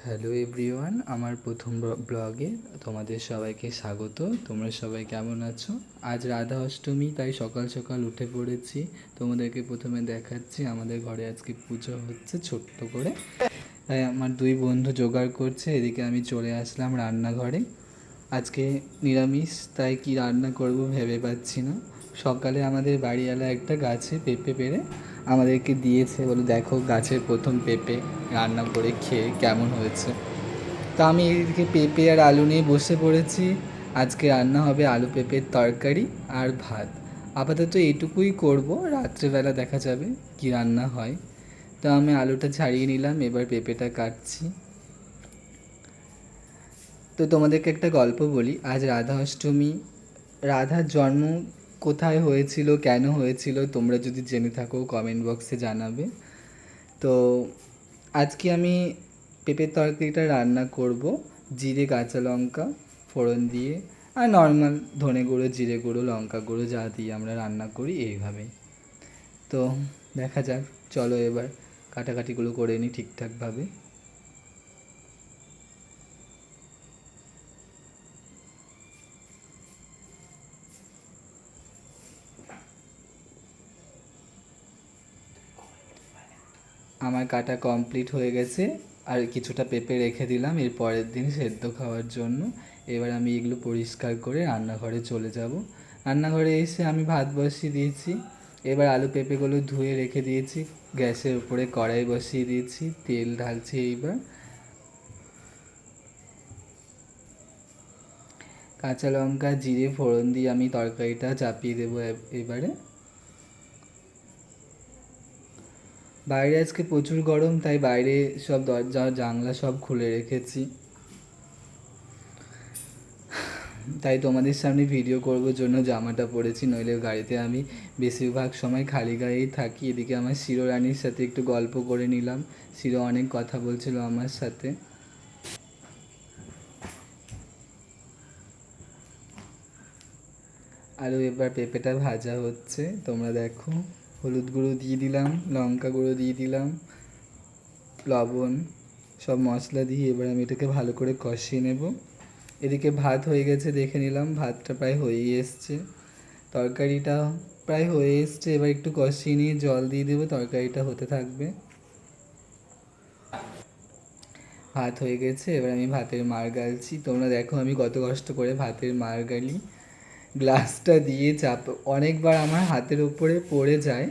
Hello everyone, আমার প্রথম ব্লগে তোমাদের সবাইকে স্বাগত। তোমরা সবাই কেমন আছো? আজ রাধা অষ্টমী, তাই সকাল সকাল উঠে পড়েছি। তোমাদেরকে প্রথমে দেখাচ্ছি, আমাদের ঘরে আজকে পুজো হচ্ছে ছোট্ট করে। তাই আমার দুই বন্ধু জোগাড় করছে, এদিকে আমি চলে আসলাম রান্নাঘরে। আজকে নিরামিষ, তাই কি রান্না করব ভেবে পাচ্ছি না। সকালে আমাদের বাড়িওয়ালা একটা গাছে পেঁপে পেড়ে আমাদেরকে দিয়েছে, বলে দেখো গাছের প্রথম পেঁপে, রান্না করে খেয়ে কেমন হয়েছে। তো আমি এদিকে পেঁপে আর আলু নিয়ে বসে পড়েছি। আজকে রান্না হবে আলু পেঁপের তরকারি আর ভাত। আপাতত এইটুকুই করব, রাত্রেবেলা দেখা যাবে কি রান্না হয়। তো আমি আলুটা ছাড়িয়ে নিলাম, এবার পেঁপেটা কাটছি। তো তোমাদেরকে একটা গল্প বলি। আজ রাধা অষ্টমী। রাধার জন্ম কোথায় হয়েছিল, কেন হয়েছিল, তোমরা যদি জেনে থাকো কমেন্ট বক্সে জানাবে। তো আজকে আমি পেঁপের তরকারিটা রান্না করব জিরে কাঁচা লঙ্কা ফোড়ন দিয়ে, আর নর্মাল ধনে গুঁড়ো জিরে গুঁড়ো লঙ্কা গুঁড়ো যা দিয়ে আমরা রান্না করি এইভাবেই। তো দেখা যাক, চলো এবার কাটাকাটিগুলো করে নিই ঠিকঠাকভাবে। আমার কাটা কমপ্লিট হয়ে গেছে, আর কিছুটা পেঁপে রেখে দিলাম এর পরের দিন সেদ্ধ খাওয়ার জন্য। এবার আমি এগুলো পরিষ্কার করে রান্নাঘরে চলে যাব। রান্নাঘরে এসে আমি ভাত বসিয়ে দিয়েছি। এবার আলু পেঁপেগুলো ধুয়ে রেখে দিয়েছি, গ্যাসের উপরে কড়াই বসিয়ে দিয়েছি, তেল ঢালছি। এইবার কাঁচা লঙ্কা জিরে ফোড়ন দিয়ে আমি তরকারিটা চাপিয়ে দেবো এবারে। বাইরে আজকে প্রচুর গরম, তাই বাইরে সব দরজা জানলা সব খুলে রেখেছি। তাই তোমাদের সামনে ভিডিও করবার জন্য জামাটা পরেছি, নইলে গাড়িতে আমি বেশিরভাগ সময় খালি গায়েই থাকি। এদিকে আমার শিরোরানির সাথে একটু গল্প করে নিলাম, শিরো অনেক কথা বলছিল আমার সাথে। আরও এবার পেঁপেটা ভাজা হচ্ছে, তোমরা দেখো। হলুদ গুঁড়ো দিয়ে দিলাম, লঙ্কা গুঁড়ো দিয়ে দিলাম, লবণ, সব মশলা দিয়ে এবার আমি এটাকে ভালো করে কষিয়ে নেব। এদিকে ভাত হয়ে গেছে, দেখে নিলাম ভাতটা প্রায় হয়েই এসছে। তরকারিটা প্রায় হয়ে এসছে, এবার একটু কষিয়ে নিয়ে জল দিয়ে দেবো, তরকারিটা হতে থাকবে। ভাত হয়ে গেছে, এবার আমি ভাতের মার গালছি। তোমরা দেখো আমি কত কষ্ট করে ভাতের মার গালি। গ্লাসটা দিয়ে চাপ অনেকবার আমার হাতের উপরে পড়ে যায়,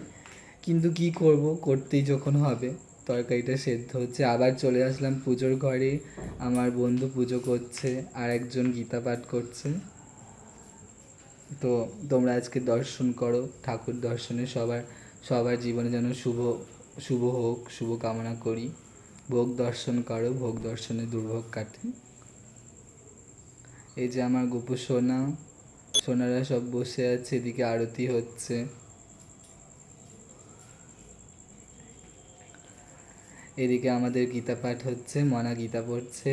কিন্তু কি করব, করতেই যখন হবে। তরকারিটা সেদ্ধ হচ্ছে, আবার চলে আসলাম পুজোর ঘরে। আমার বন্ধু পুজো করছে, আর একজন গীতা পাঠ করছে। তো তোমরা আজকে দর্শন করো, ঠাকুর দর্শনে সবার সবার জীবনে যেন শুভ শুভ হোক, শুভ কামনা করি। ভোগ দর্শন করো, ভোগ দর্শনে দুর্ভোগ কাটে। এই যে আমার গোপু সোনা, সোনারা সব বসে আছে, এদিকে আরতি হচ্ছে। এদিকে আমাদের গীতা পাঠ হচ্ছে, মনা গীতা পড়ছে।